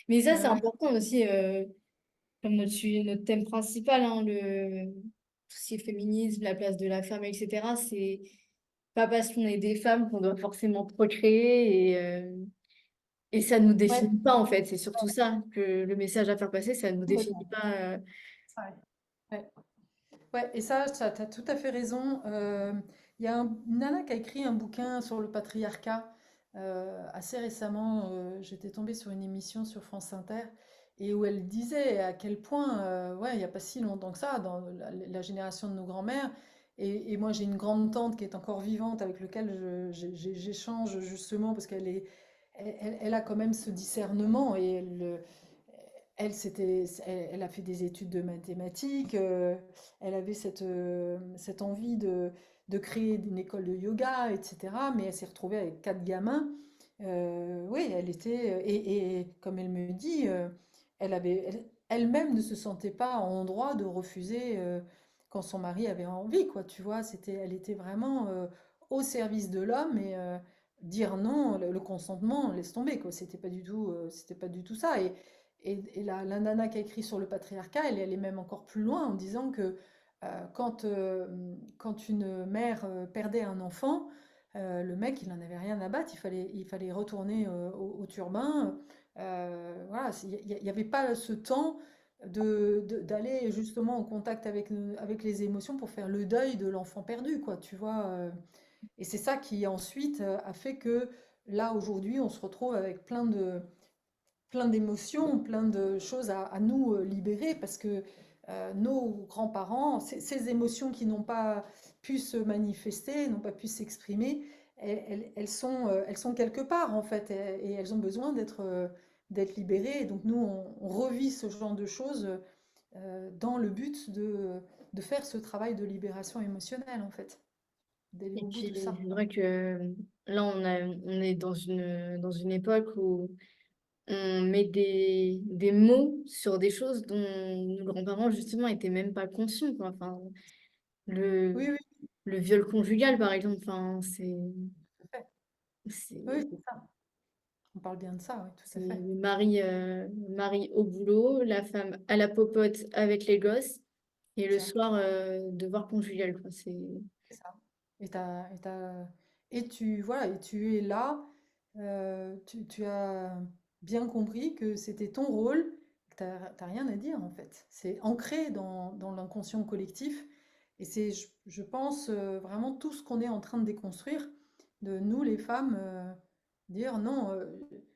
Mais ça, Ouais, c'est ouais, important aussi, comme notre thème principal, hein, tout ce qui est féminisme, la place de la femme, etc. C'est pas parce qu'on est des femmes qu'on doit forcément procréer et ça nous ouais, définit pas, en fait. C'est surtout ça que le message à faire passer, ça nous définit complètement. pas. Ouais, ouais. Ouais, et ça, tu as tout à fait raison. Il y a une nana qui a écrit un bouquin sur le patriarcat assez récemment. J'étais tombée sur une émission sur France Inter et où elle disait à quel point, ouais, il n'y a pas si longtemps que ça, dans la génération de nos grands-mères. Et moi, j'ai une grande tante qui est encore vivante avec laquelle j'échange justement parce elle a quand même ce discernement et elle a fait des études de mathématiques, elle avait cette envie de créer une école de yoga, etc. Mais elle s'est retrouvée avec quatre gamins. Oui, elle était, et comme elle me dit, elle-même ne se sentait pas en droit de refuser quand son mari avait envie, quoi. Tu vois, elle était vraiment au service de l'homme et dire non, le consentement, laisse tomber, quoi. C'était pas du tout ça. Et la nana qui a écrit sur le patriarcat, elle est même encore plus loin en disant que quand une mère perdait un enfant, le mec, il n'en avait rien à battre, il fallait retourner au turbin. Voilà, il n'y avait pas ce temps d'aller justement en contact avec les émotions pour faire le deuil de l'enfant perdu, quoi, tu vois. Et c'est ça qui ensuite a fait que là, aujourd'hui, on se retrouve avec plein d'émotions, plein de choses à nous libérer parce que nos grands-parents, ces émotions qui n'ont pas pu se manifester, n'ont pas pu s'exprimer, elles sont quelque part en fait et elles ont besoin d'être libérées. Et donc nous, on revit ce genre de choses dans le but de faire ce travail de libération émotionnelle en fait, d'aller Et au bout puis, de ça. c'est vrai que là, on est dans une époque où on met des mots sur des choses dont nos grands-parents, justement, étaient même pas conscients, quoi. Enfin, le, Oui, oui, le viol conjugal, par exemple, enfin, tout à fait. Oui, c'est, c'est ça. On parle bien de ça, oui, tout c'est à fait. le mari au boulot, la femme à la popote avec les gosses, et le C'est ça. soir, devoir conjugal, quoi. C'est ça. Voilà, et tu es là, tu as bien compris que c'était ton rôle, que t'as rien à dire en fait. C'est ancré dans l'inconscient collectif et c'est, je pense, vraiment tout ce qu'on est en train de déconstruire, de nous les femmes, dire non.